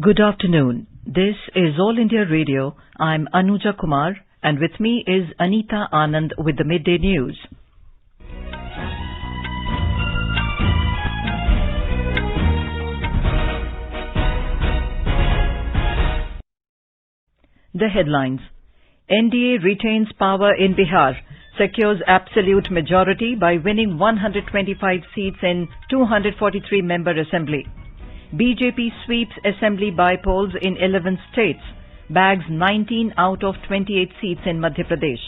Good afternoon. This is All India Radio. I'm Anuja Kumar, and with me is Anita Anand with the Midday News. The headlines. NDA retains power in Bihar, secures absolute majority by winning 125 seats in 243-member assembly. BJP sweeps assembly by polls in 11 states, bags 19 out of 28 seats in Madhya Pradesh.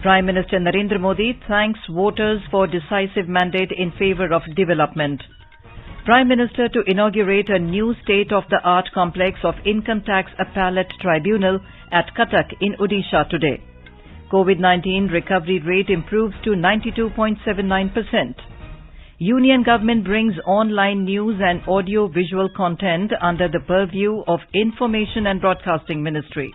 Prime Minister Narendra Modi thanks voters for decisive mandate in favour of development. Prime Minister to inaugurate a new state-of-the-art complex of Income Tax Appellate Tribunal at Cuttack in Odisha today. COVID-19 recovery rate improves to 92.79%. Union government brings online news and audio-visual content under the purview of Information and Broadcasting Ministry.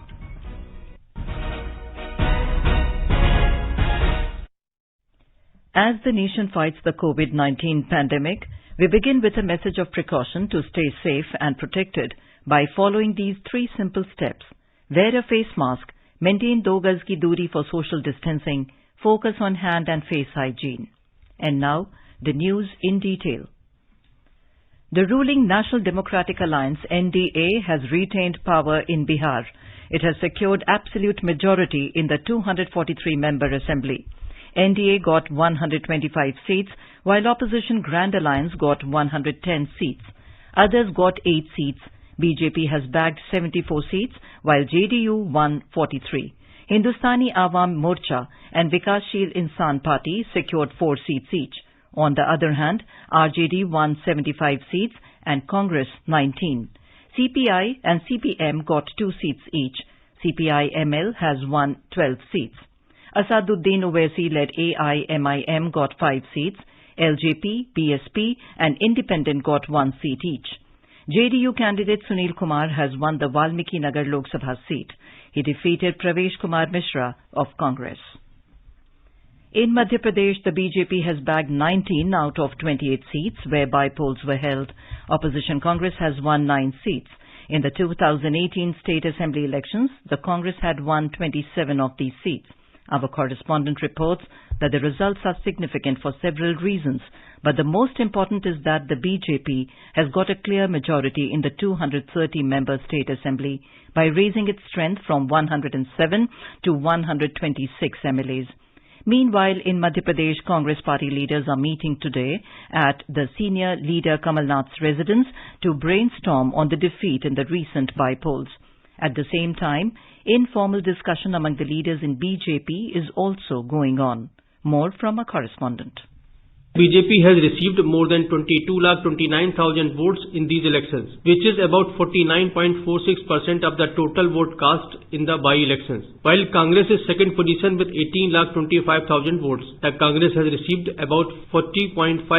As the nation fights the COVID-19 pandemic, we begin with a message of precaution to stay safe and protected by following these three simple steps. Wear a face mask, maintain 2 gaz ki doori for social distancing, focus on hand and face hygiene. And now, the news in detail. The ruling National Democratic Alliance (NDA) has retained power in Bihar. It has secured absolute majority in the 243-member assembly. NDA got 125 seats, while opposition Grand Alliance got 110 seats. Others got 8 seats. BJP has bagged 74 seats, while JDU won 43. Hindustani Awam Morcha and Vikashsheel Insan Party secured 4 seats each. On the other hand, RJD won 75 seats and Congress 19. CPI and CPM got 2 seats each. CPI-ML has won 12 seats. Asaduddin Owaisi-led AIMIM got 5 seats. LJP, BSP and Independent got 1 seat each. JDU candidate Sunil Kumar has won the Valmiki Nagar Lok Sabha seat. He defeated Pravesh Kumar Mishra of Congress. In Madhya Pradesh, the BJP has bagged 19 out of 28 seats where by-polls were held. Opposition Congress has won 9 seats. In the 2018 state assembly elections, the Congress had won 27 of these seats. Our correspondent reports that the results are significant for several reasons, but the most important is that the BJP has got a clear majority in the 230-member state assembly by raising its strength from 107 to 126 MLAs. Meanwhile, in Madhya Pradesh, Congress party leaders are meeting today at the senior leader Kamal Nath's residence to brainstorm on the defeat in the recent by-polls. At the same time, informal discussion among the leaders in BJP is also going on. More from a correspondent. BJP has received more than 22,29,000 votes in these elections, which is about 49.46% of the total vote cast in the by-elections. While Congress is second position with 18,25,000 votes, the Congress has received about 40.50%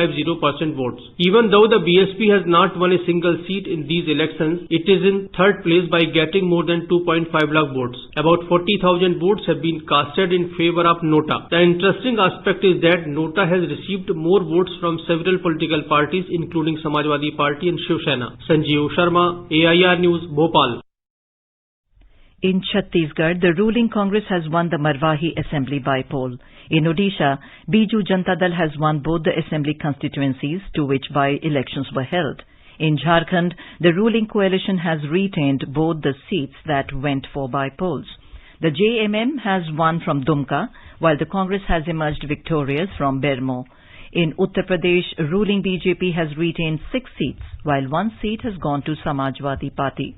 votes. Even though the BSP has not won a single seat in these elections, it is in third place by getting more than 2.5 lakh votes. About 40,000 votes have been casted in favor of Nota. The interesting aspect is that Nota has received more votes from several political parties including Samajwadi Party and Shiv Sena. Sanjeev Sharma, AIR News, Bhopal. In Chhattisgarh, the ruling Congress has won the Marwahi Assembly by-poll. In Odisha, Biju Janata Dal has won both the assembly constituencies to which by-elections were held. In Jharkhand, the ruling coalition has retained both the seats that went for by-polls. The JMM has won from Dumka, while the Congress has emerged victorious from Bermo. In Uttar Pradesh, ruling BJP has retained 6 seats, while 1 seat has gone to Samajwadi Party.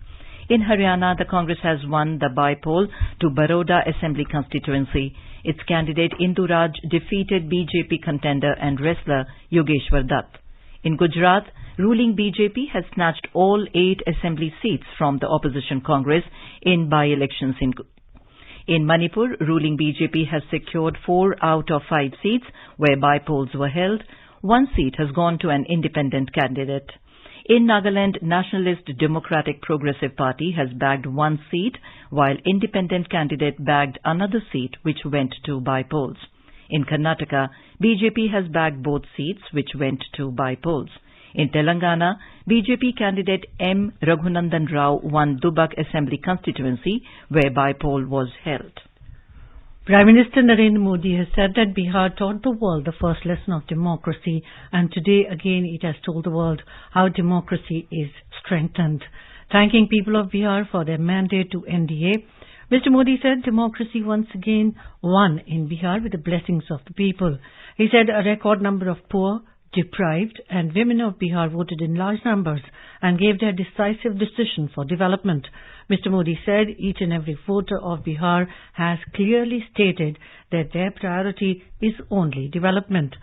In Haryana, the Congress has won the by-poll to Baroda Assembly constituency. Its candidate Induraj defeated BJP contender and wrestler Yogeshwar Dutt. In Gujarat, ruling BJP has snatched all 8 assembly seats from the opposition Congress in by-elections in Manipur, ruling BJP has secured 4 out of 5 seats where by-polls were held. 1 seat has gone to an independent candidate. In Nagaland, Nationalist Democratic Progressive Party has bagged 1 seat, while independent candidate bagged another seat which went to by-polls. In Karnataka, BJP has bagged both seats which went to by-polls. In Telangana, BJP candidate M. Raghunandan Rao won Dubak Assembly constituency, where by-poll was held. Prime Minister Narendra Modi has said that Bihar taught the world the first lesson of democracy, and today again it has told the world how democracy is strengthened. Thanking people of Bihar for their mandate to NDA, Mr. Modi said democracy once again won in Bihar with the blessings of the people. He said a record number of poor, deprived and women of Bihar voted in large numbers and gave their decisive decision for development. Mr. Modi said each and every voter of Bihar has clearly stated that their priority is only development.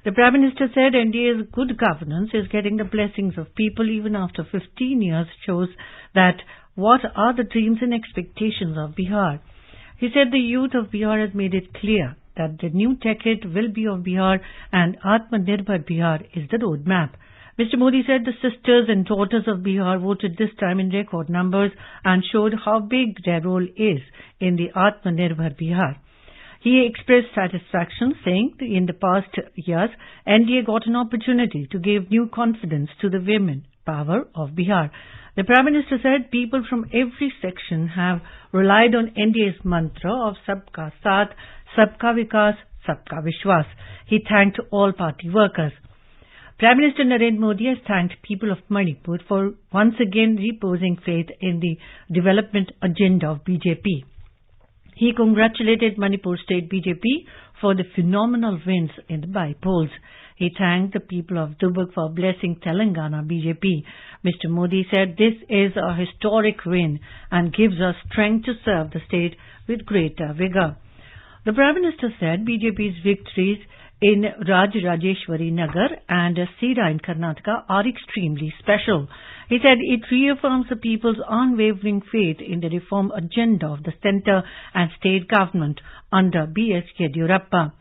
The Prime Minister said NDA's good governance is getting the blessings of people even after 15 years shows that what are the dreams and expectations of Bihar. He said the youth of Bihar has made it clear that the new decade will be of Bihar and Atmanirbhar Bihar is the roadmap. Mr. Modi said the sisters and daughters of Bihar voted this time in record numbers and showed how big their role is in the Atmanirbhar Bihar. He expressed satisfaction, saying that in the past years, NDA got an opportunity to give new confidence to the women power of Bihar. The Prime Minister said people from every section have relied on NDA's mantra of Sabka Saath, Sabka Vikas, Sabka Vishwas. He thanked all party workers. Prime Minister Narendra Modi has thanked people of Manipur for once again reposing faith in the development agenda of BJP. He congratulated Manipur State BJP for the phenomenal wins in the by-polls. He thanked the people of Dubak for blessing Telangana BJP. Mr. Modi said this is a historic win and gives us strength to serve the state with greater vigor. The Prime Minister said BJP's victories in Rajrajeshwari Nagar and Sira in Karnataka are extremely special. He said it reaffirms the people's unwavering faith in the reform agenda of the centre and state government under B.S. Yediyurappa.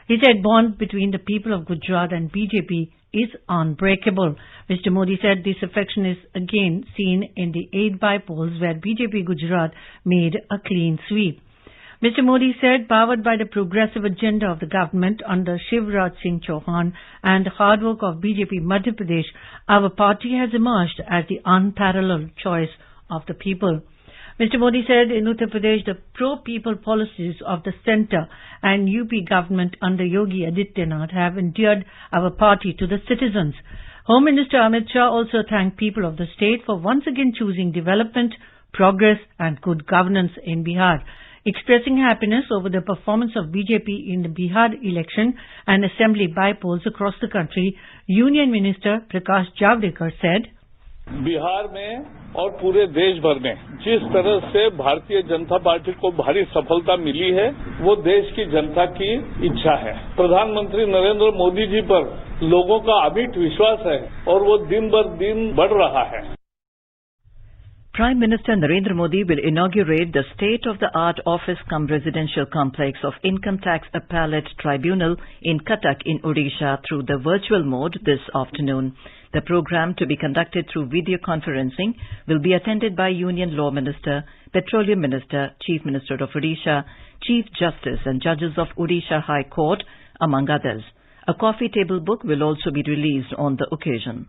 He said bond between the people of Gujarat and BJP is unbreakable. Mr. Modi said this affection is again seen in the 8 by-polls where BJP Gujarat made a clean sweep. Mr. Modi said, powered by the progressive agenda of the government under Shivraj Singh Chauhan and the hard work of BJP Madhya Pradesh, our party has emerged as the unparalleled choice of the people. Mr. Modi said in Uttar Pradesh, the pro-people policies of the centre and UP government under Yogi Adityanath have endeared our party to the citizens. Home Minister Amit Shah also thanked people of the state for once again choosing development, progress and good governance in Bihar. Expressing happiness over the performance of BJP in the Bihar election and assembly by-polls across the country, Union Minister Prakash Javadekar said, Bihar में और पूरे देश भर में जिस तरह से Bharatiya Janata party को भारी सफलता मिली है वो देश की जनता की इच्छा है। प्रधानमंत्री नरेंद्र मोदी जी पर लोगों का अमिट विश्वास है और वो दिन ब दिन बढ़ रहा है। Prime Minister Narendra Modi will inaugurate the state-of-the-art office-cum-residential complex of Income Tax Appellate Tribunal in Cuttack in Odisha through the virtual mode this afternoon. The program, to be conducted through video conferencing, will be attended by Union Law Minister, Petroleum Minister, Chief Minister of Odisha, Chief Justice and judges of Odisha High Court, among others. A coffee table book will also be released on the occasion.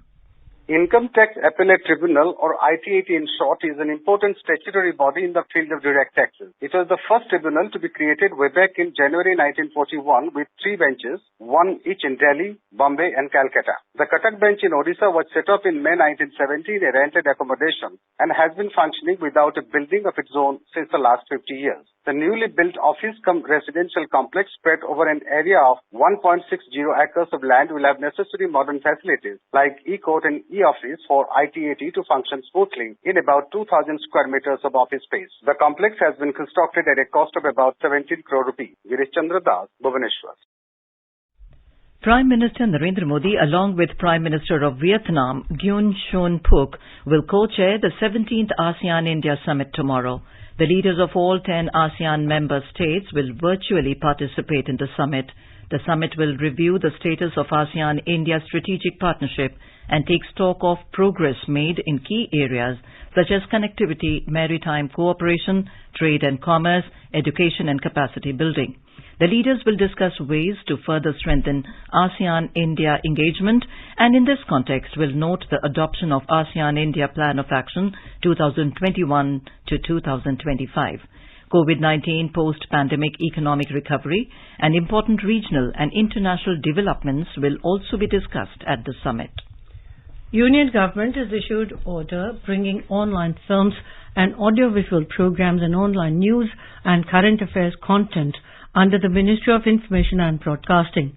Income Tax Appellate Tribunal, or ITAT in short, is an important statutory body in the field of direct taxes. It was the first tribunal to be created way back in January 1941 with 3 benches, one each in Delhi, Bombay and Calcutta. The Cuttack bench in Odisha was set up in May 1970 in a rented accommodation and has been functioning without a building of its own since the last 50 years. The newly built office-cum-residential complex spread over an area of 1.60 acres of land will have necessary modern facilities like e-court and e-office for ITAT to function smoothly in about 2,000 square meters of office space. The complex has been constructed at a cost of about 17 crore rupees. Girish Chandra Das, Bhubaneswar. Prime Minister Narendra Modi, along with Prime Minister of Vietnam, Nguyen Xuan Phuc, will co-chair the 17th ASEAN India Summit tomorrow. The leaders of all 10 Asean member states will virtually participate in the summit. The summit will review the status of ASEAN-India strategic partnership and take stock of progress made in key areas such as connectivity, maritime cooperation, trade and commerce, education and capacity building. The leaders will discuss ways to further strengthen ASEAN-India engagement and in this context will note the adoption of ASEAN-India Plan of Action 2021 to 2025. COVID-19 post-pandemic economic recovery and important regional and international developments will also be discussed at the summit. Union government has issued order bringing online films and audiovisual programs and online news and current affairs content under the Ministry of Information and Broadcasting.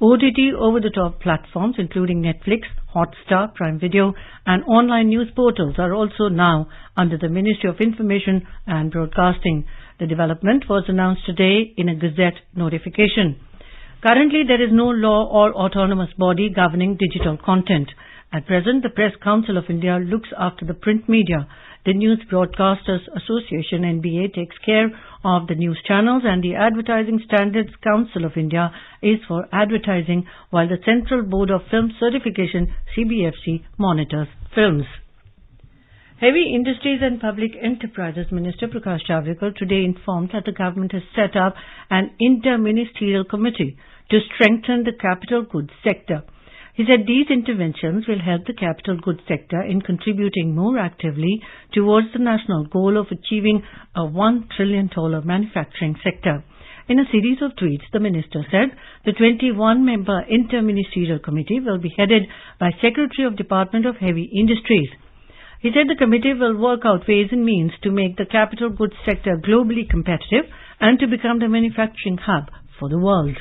OTT over-the-top platforms including Netflix, Hotstar, Prime Video and online news portals are also now under the Ministry of Information and Broadcasting. The development was announced today in a Gazette notification. Currently, there is no law or autonomous body governing digital content. At present, the Press Council of India looks after the print media. The News Broadcasters Association (NBA) takes care of the news channels and the Advertising Standards Council of India is for advertising, while the Central Board of Film Certification (CBFC) monitors films. Heavy Industries and Public Enterprises Minister Prakash Javadekar today informed that the government has set up an inter-ministerial committee to strengthen the capital goods sector. He said these interventions will help the capital goods sector in contributing more actively towards the national goal of achieving a $1 trillion manufacturing sector. In a series of tweets, the minister said the 21-member inter-ministerial committee will be headed by Secretary of Department of Heavy Industries. He said the committee will work out ways and means to make the capital goods sector globally competitive and to become the manufacturing hub for the world.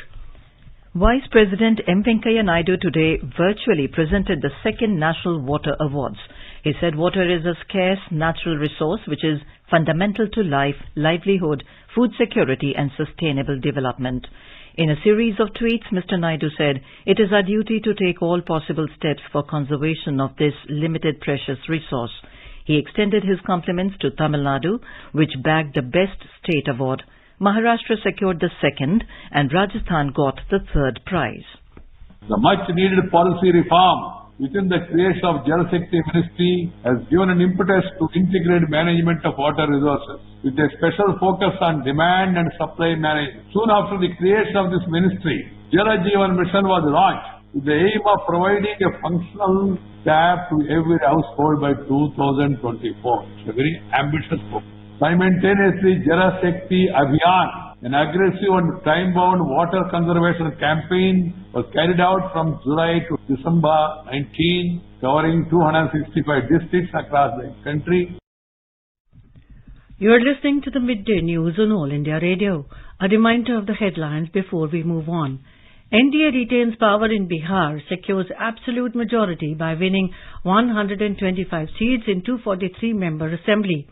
Vice President M. Venkaiah Naidu today virtually presented the second National Water Awards. He said water is a scarce natural resource which is fundamental to life, livelihood, food security and sustainable development. In a series of tweets, Mr. Naidu said, "It is our duty to take all possible steps for conservation of this limited precious resource." He extended his compliments to Tamil Nadu, which bagged the Best State Award. Maharashtra secured the second and Rajasthan got the third prize. The much-needed policy reform within the creation of Jal Shakti Ministry has given an impetus to integrate management of water resources with a special focus on demand and supply management. Soon after the creation of this ministry, Jal Jeevan Mission was launched with the aim of providing a functional tap to every household by 2024. It's a very ambitious focus. Simultaneously, Jal Shakti Abhiyan, an aggressive and time-bound water conservation campaign, was carried out from July to December 19, covering 265 districts across the country. You are listening to the Midday News on All India Radio. A reminder of the headlines before we move on. NDA retains power in Bihar, secures absolute majority by winning 125 seats in 243-member assembly.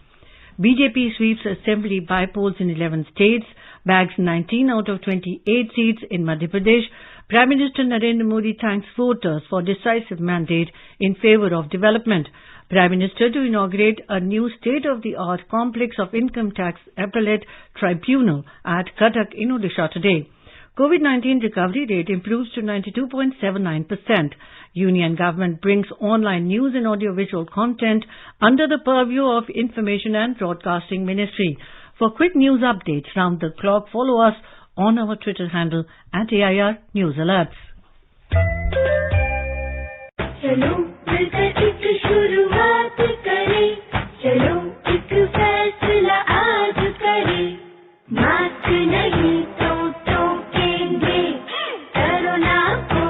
BJP sweeps assembly by polls in 11 states, bags 19 out of 28 seats in Madhya Pradesh. Prime Minister Narendra Modi thanks voters for decisive mandate in favour of development. Prime Minister to inaugurate a new state-of-the-art complex of income tax Appellate Tribunal at Cuttack in Odisha today. COVID-19 recovery rate improves to 92.79%. Union government brings online news and audiovisual content under the purview of Information and Broadcasting Ministry. For quick news updates round the clock, follow us on our Twitter handle at AIR News Alerts. चलो मिलकर एक शुरुआत करें, चलो एक फैसला आज करें, मास्क नहीं तो टोकेंगे, कोरोना को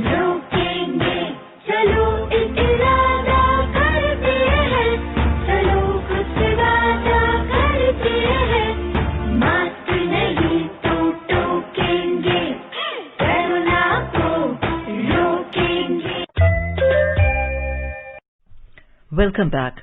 रोकेंगे, चलो एक इरादा करते हैं, चलो कुछ वादा करते हैं, मास्क नहीं तो टोकेंगे, कोरोना को रोकेंगे. Welcome back.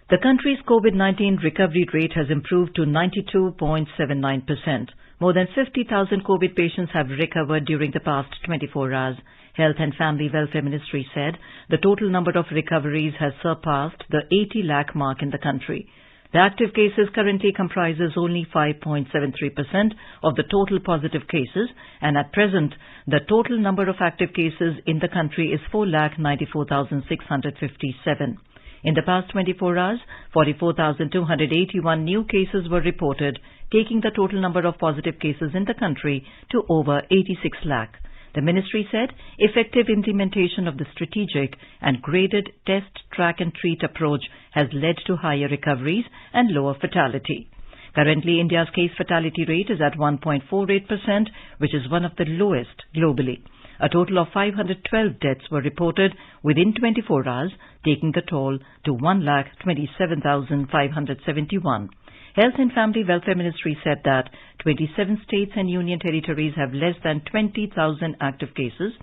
The country's COVID-19 recovery rate has improved to 92.79%. More than 50,000 COVID patients have recovered during the past 24 hours. Health and Family Welfare Ministry said the total number of recoveries has surpassed the 80 lakh mark in the country. The active cases currently comprises only 5.73% of the total positive cases, and at present, the total number of active cases in the country is 4,94,657. In the past 24 hours, 44,281 new cases were reported, taking the total number of positive cases in the country to over 86 lakh. The ministry said effective implementation of the strategic and graded test, track and treat approach has led to higher recoveries and lower fatality. Currently, India's case fatality rate is at 1.48%, which is one of the lowest globally. A total of 512 deaths were reported within 24 hours, taking the toll to 1,27,571. Health and Family Welfare Ministry said that 27 states and union territories have less than 20,000 active cases,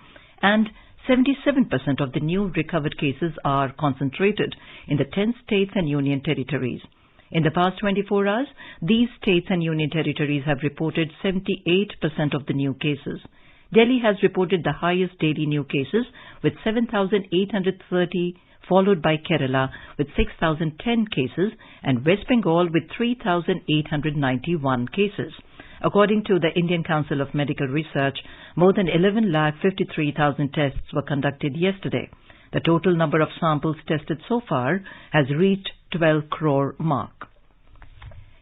and 77% of the new recovered cases are concentrated in the 10 states and union territories. In the past 24 hours, these states and union territories have reported 78% of the new cases. Delhi has reported the highest daily new cases with 7,830, followed by Kerala with 6,010 cases and West Bengal with 3,891 cases. According to the Indian Council of Medical Research, more than 11,53,000 tests were conducted yesterday. The total number of samples tested so far has reached 12 crore mark.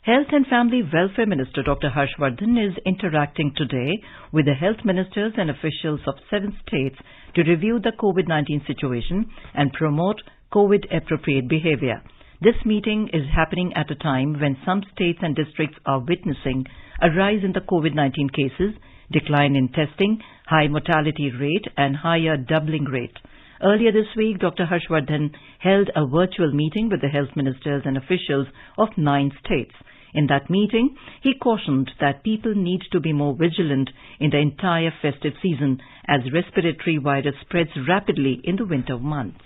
Health and Family Welfare Minister Dr. Harshvardhan is interacting today with the health ministers and officials of 7 states to review the COVID-19 situation and promote COVID-appropriate behavior. This meeting is happening at a time when some states and districts are witnessing a rise in the COVID-19 cases, decline in testing, high mortality rate and higher doubling rate. Earlier this week, Dr. Harshvardhan held a virtual meeting with the health ministers and officials of 9 states. In that meeting, he cautioned that people need to be more vigilant in the entire festive season as respiratory virus spreads rapidly in the winter months.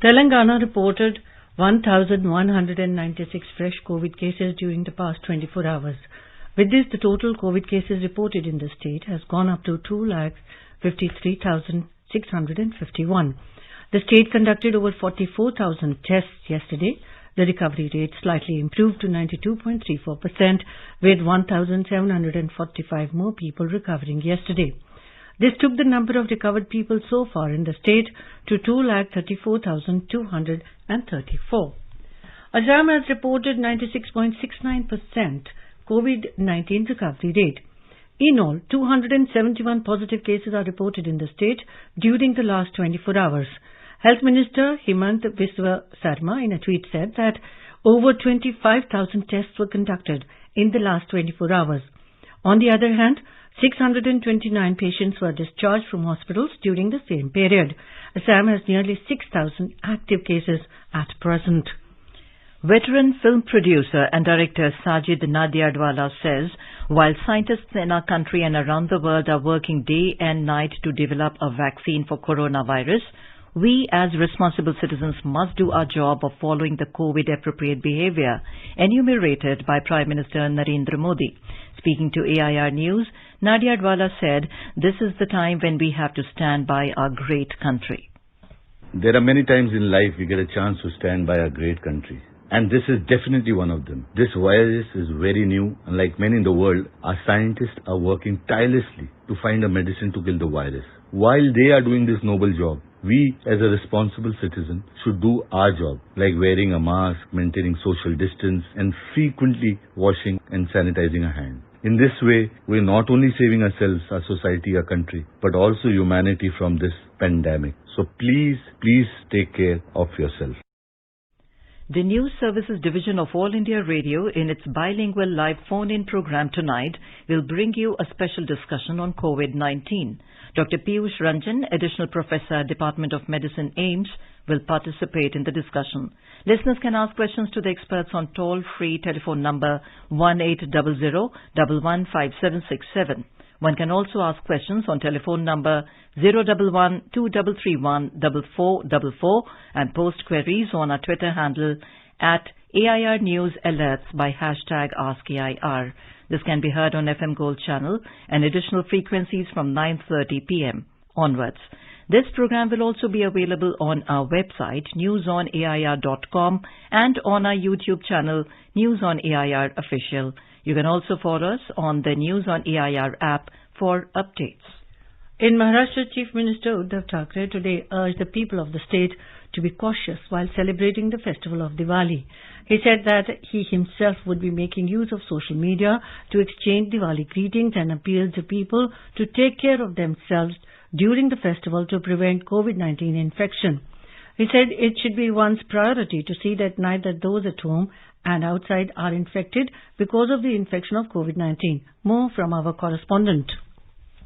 Telangana reported 1,196 fresh COVID cases during the past 24 hours. With this, the total COVID cases reported in the state has gone up to 2,53,651. The state conducted over 44,000 tests yesterday. The recovery rate slightly improved to 92.34%, with 1,745 more people recovering yesterday. This took the number of recovered people so far in the state to 2,34,234. Assam has reported 96.69% COVID-19 recovery rate. In all, 271 positive cases are reported in the state during the last 24 hours. Health Minister Himant Biswa Sarma in a tweet said that over 25,000 tests were conducted in the last 24 hours. On the other hand, 629 patients were discharged from hospitals during the same period. Assam has nearly 6,000 active cases at present. Veteran film producer and director Sajid Nadiadwala says, while scientists in our country and around the world are working day and night to develop a vaccine for coronavirus, we as responsible citizens must do our job of following the COVID-appropriate behavior enumerated by Prime Minister Narendra Modi. Speaking to AIR News, Nadiadwala said, this is the time when we have to stand by our great country. There are many times in life we get a chance to stand by our great country. And this is definitely one of them. This virus is very new, and like many in the world, our scientists are working tirelessly to find a medicine to kill the virus. While they are doing this noble job, we as a responsible citizen should do our job, like wearing a mask, maintaining social distance, and frequently washing and sanitizing our hands. In this way, we are not only saving ourselves, our society, our country, but also humanity from this pandemic. So please take care of yourself. The News Services Division of All India Radio, in its bilingual live phone-in program tonight, will bring you a special discussion on COVID-19. Dr. Piyush Ranjan, Additional Professor, Department of Medicine, AIIMS, will participate in the discussion. Listeners can ask questions to the experts on toll-free telephone number 1800-115767. One can also ask questions on telephone number 011-2331-4444 and post queries on our Twitter handle at AIR News Alerts by hashtag AskAIR. This can be heard on FM Gold channel and additional frequencies from 9:30 p.m. onwards. This program will also be available on our website, newsonair.com, and on our YouTube channel, News on AIR Official. You can also follow us on the News on AIR app for updates. In Maharashtra, Chief Minister Uddhav Thackeray today urged the people of the state to be cautious while celebrating the festival of Diwali. He said that he himself would be making use of social media to exchange Diwali greetings and appealed to people to take care of themselves during the festival to prevent COVID-19 infection. He said it should be one's priority to see that neither those at home and outside are infected because of the infection of COVID-19. More from our correspondent.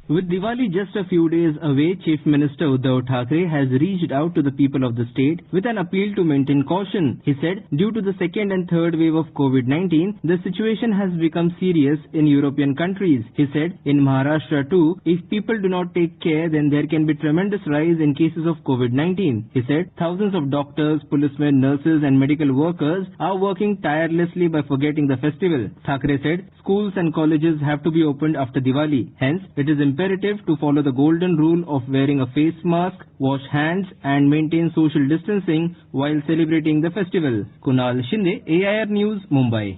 With Diwali just a few days away, Chief Minister Uddhav Thackeray has reached out to the people of the state with an appeal to maintain caution. He said, due to the second and third wave of COVID-19, the situation has become serious in European countries. He said, in Maharashtra too, if people do not take care, then there can be tremendous rise in cases of COVID-19. He said, thousands of doctors, policemen, nurses and medical workers are working tirelessly by forgetting the festival. Thackeray said, schools and colleges have to be opened after Diwali. Hence, it is imperative to follow the golden rule of wearing a face mask, wash hands and maintain social distancing while celebrating the festival. Kunal Shinde, AIR News, Mumbai.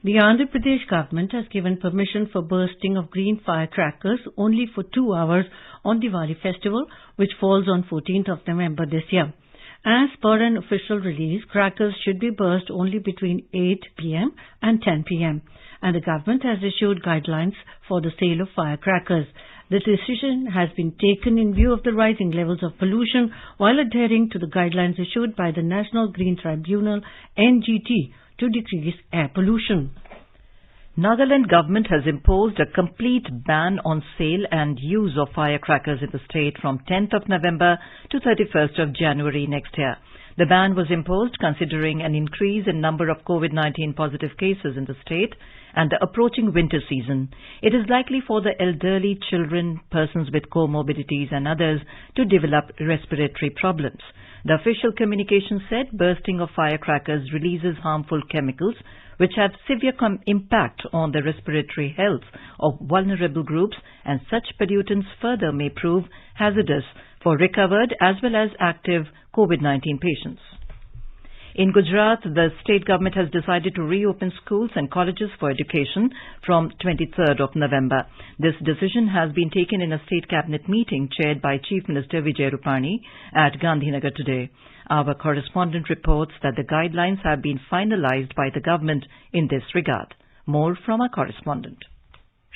The Andhra Pradesh government has given permission for bursting of green firecrackers only for 2 hours on Diwali festival, which falls on 14th of November this year. As per an official release, crackers should be burst only between 8 p.m. and 10 p.m. and the government has issued guidelines for the sale of firecrackers. The decision has been taken in view of the rising levels of pollution while adhering to the guidelines issued by the National Green Tribunal (NGT) to decrease air pollution. Nagaland government has imposed a complete ban on sale and use of firecrackers in the state from 10th of November to 31st of January next year. The ban was imposed considering an increase in number of COVID-19 positive cases in the state and the approaching winter season. It is likely for the elderly, children, persons with comorbidities and others to develop respiratory problems. The official communication said bursting of firecrackers releases harmful chemicals which have severe impact on the respiratory health of vulnerable groups, and such pollutants further may prove hazardous for recovered as well as active COVID-19 patients. In Gujarat, the state government has decided to reopen schools and colleges for education from 23rd of November. This decision has been taken in a state cabinet meeting chaired by Chief Minister Vijay Rupani at Gandhinagar today. Our correspondent reports that the guidelines have been finalized by the government in this regard. More from our correspondent.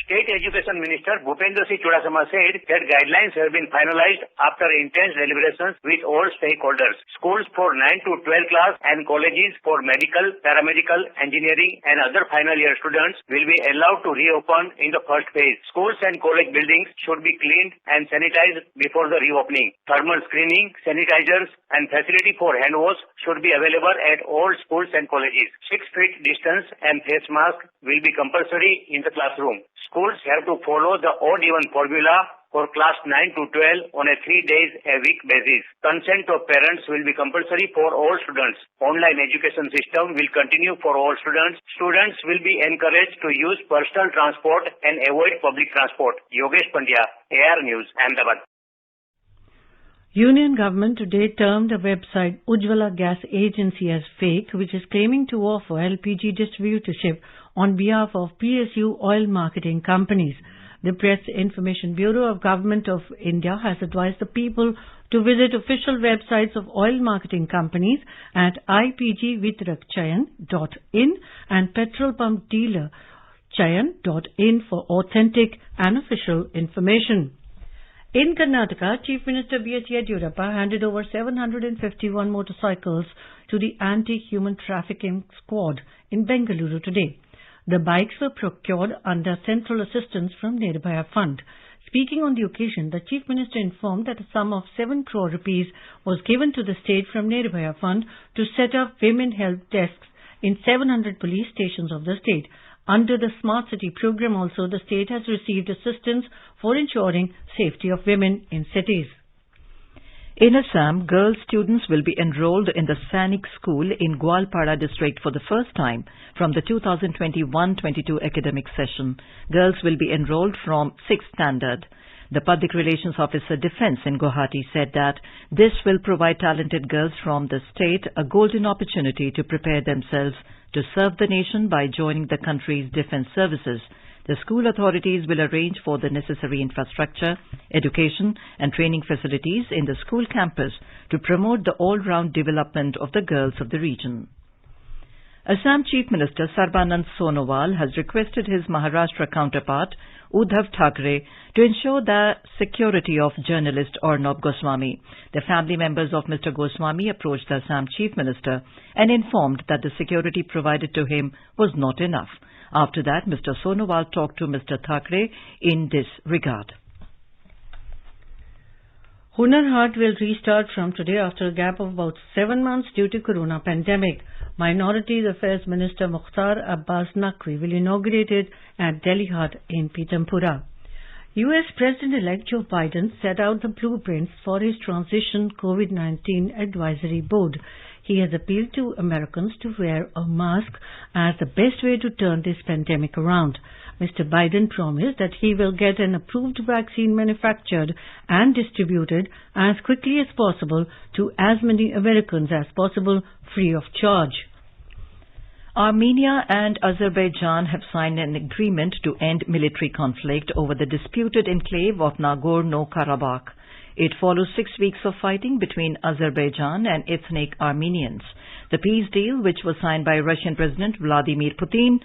State Education Minister Bhupendra Singh Chudasama said that guidelines have been finalized after intense deliberations with all stakeholders. Schools for 9 to 12 class and colleges for medical, paramedical, engineering and other final year students will be allowed to reopen in the first phase. Schools and college buildings should be cleaned and sanitized before the reopening. Thermal screening, sanitizers and facility for hand wash should be available at all schools and colleges. 6 feet distance and face mask will be compulsory in the classroom. Schools have to follow the odd-even formula for class 9 to 12 on a 3 days a week basis. Consent of parents will be compulsory for all students. Online education system will continue for all students. Students will be encouraged to use personal transport and avoid public transport. Yogesh Pandya, AR News, Ahmedabad. Union government today termed a website Ujjwala Gas Agency as fake, which is claiming to offer LPG distributorship on behalf of PSU oil marketing companies. The Press Information Bureau of Government of India has advised the people to visit official websites of oil marketing companies at ipgvitrakchayan.in and petrol pump dealer chayan.in for authentic and official information. In Karnataka, Chief Minister B.S. Yediyurappa handed over 751 motorcycles to the Anti-Human Trafficking Squad in Bengaluru today. The bikes were procured under central assistance from Nirbhaya Fund. Speaking on the occasion, the Chief Minister informed that a sum of 7 crore rupees was given to the state from Nirbhaya Fund to set up women help desks in 700 police stations of the state. Under the Smart City program also, the state has received assistance for ensuring safety of women in cities. In Assam, girl students will be enrolled in the Sainik School in Gwalpara district for the first time from the 2021-22 academic session. Girls will be enrolled from 6th standard. The Public Relations Officer Defence in Guwahati said that this will provide talented girls from the state a golden opportunity to prepare themselves to serve the nation by joining the country's defence services. The school authorities will arrange for the necessary infrastructure, education and training facilities in the school campus to promote the all-round development of the girls of the region. Assam Chief Minister Sarbanand Sonowal has requested his Maharashtra counterpart Uddhav Thackeray to ensure the security of journalist Arnab Goswami. The family members of Mr. Goswami approached the Assam Chief Minister and informed that the security provided to him was not enough. After that, Mr. Sonowal talked to Mr. Thackeray in this regard. Hunar Haat will restart from today after a gap of about 7 months due to corona pandemic. Minorities Affairs Minister Mukhtar Abbas Naqvi will inaugurate it at Delhi Haat in Pitampura. US President-elect Joe Biden set out the blueprints for his transition COVID-19 advisory board. He has appealed to Americans to wear a mask as the best way to turn this pandemic around. Mr. Biden promised that he will get an approved vaccine manufactured and distributed as quickly as possible to as many Americans as possible free of charge. Armenia and Azerbaijan have signed an agreement to end military conflict over the disputed enclave of Nagorno-Karabakh. It follows 6 weeks of fighting between Azerbaijan and ethnic Armenians. The peace deal, which was signed by Russian President Vladimir Putin,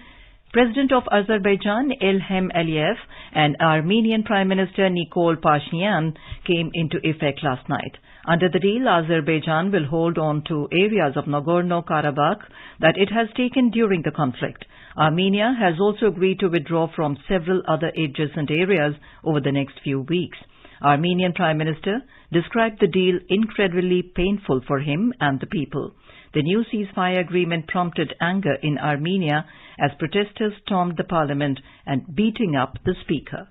President of Azerbaijan Ilham Aliyev and Armenian Prime Minister Nikol Pashinyan, came into effect last night. Under the deal, Azerbaijan will hold on to areas of Nagorno-Karabakh that it has taken during the conflict. Armenia has also agreed to withdraw from several other adjacent areas over the next few weeks. Armenian Prime Minister described the deal incredibly painful for him and the people. The new ceasefire agreement prompted anger in Armenia as protesters stormed the parliament and beating up the speaker.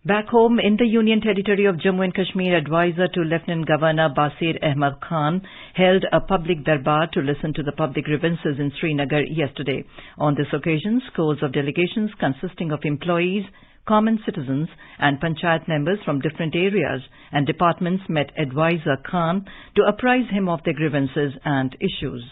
Back home in the Union Territory of Jammu and Kashmir, advisor to Lieutenant Governor Basir Ahmad Khan held a public darbar to listen to the public grievances in Srinagar yesterday. On this occasion, scores of delegations consisting of employees, common citizens and panchayat members from different areas and departments met advisor Khan to apprise him of their grievances and issues.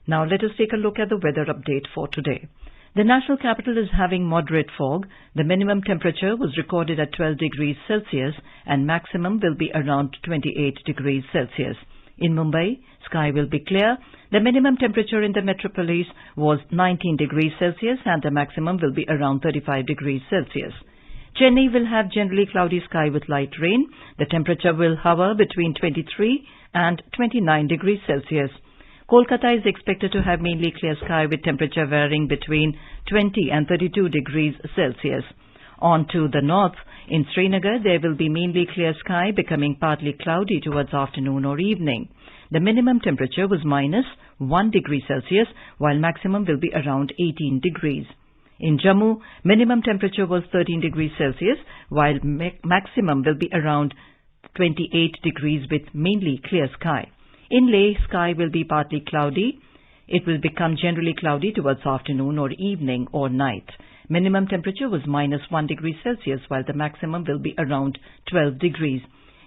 Now let us take a look at the weather update for today. The national capital is having moderate fog. The minimum temperature was recorded at 12 degrees Celsius and maximum will be around 28 degrees Celsius. In Mumbai, sky will be clear. The minimum temperature in the metropolis was 19 degrees Celsius and the maximum will be around 35 degrees Celsius. Chennai will have generally cloudy sky with light rain. The temperature will hover between 23 and 29 degrees Celsius. Kolkata is expected to have mainly clear sky with temperature varying between 20 and 32 degrees Celsius. On to the north, in Srinagar there will be mainly clear sky becoming partly cloudy towards afternoon or evening. The minimum temperature was -1 degree Celsius while maximum will be around 18 degrees. In Jammu, minimum temperature was 13 degrees Celsius while maximum will be around 28 degrees with mainly clear sky. In Leh, sky will be partly cloudy. It will become generally cloudy towards afternoon or evening or night. Minimum temperature was -1 degree Celsius while the maximum will be around 12 degrees.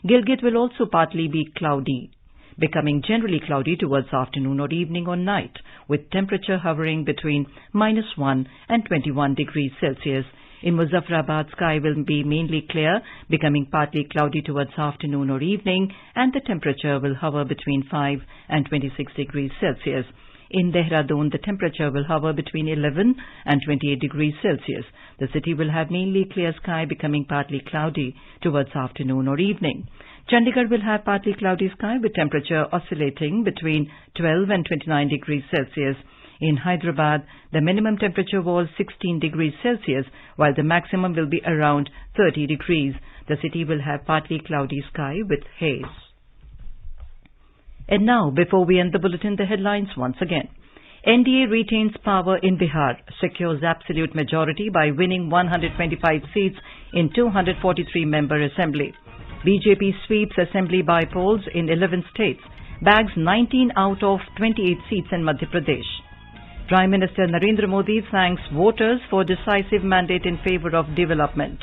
Gilgit will also partly be cloudy, becoming generally cloudy towards afternoon or evening or night, with temperature hovering between -1 and 21 degrees Celsius. In Muzaffarabad, sky will be mainly clear, becoming partly cloudy towards afternoon or evening, and the temperature will hover between 5 and 26 degrees Celsius. In Dehradun, the temperature will hover between 11 and 28 degrees Celsius. The city will have mainly clear sky, becoming partly cloudy towards afternoon or evening. Chandigarh will have partly cloudy sky with temperature oscillating between 12 and 29 degrees Celsius. In Hyderabad, the minimum temperature was 16 degrees Celsius, while the maximum will be around 30 degrees. The city will have partly cloudy sky with haze. And now, before we end the bulletin, the headlines once again. NDA retains power in Bihar, secures absolute majority by winning 125 seats in 243-member assembly. BJP sweeps assembly by polls in 11 states, bags 19 out of 28 seats in Madhya Pradesh. Prime Minister Narendra Modi thanks voters for decisive mandate in favour of development.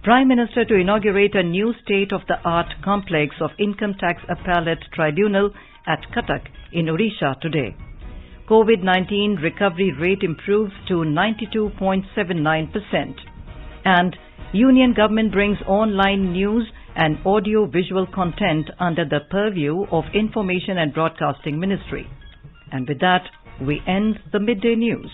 Prime Minister to inaugurate a new state-of-the-art complex of income tax appellate tribunal at Cuttack in Odisha today. COVID-19 recovery rate improves to 92.79%. And Union Government brings online news and audio-visual content under the purview of Information and Broadcasting Ministry. And with that, we end the Midday News.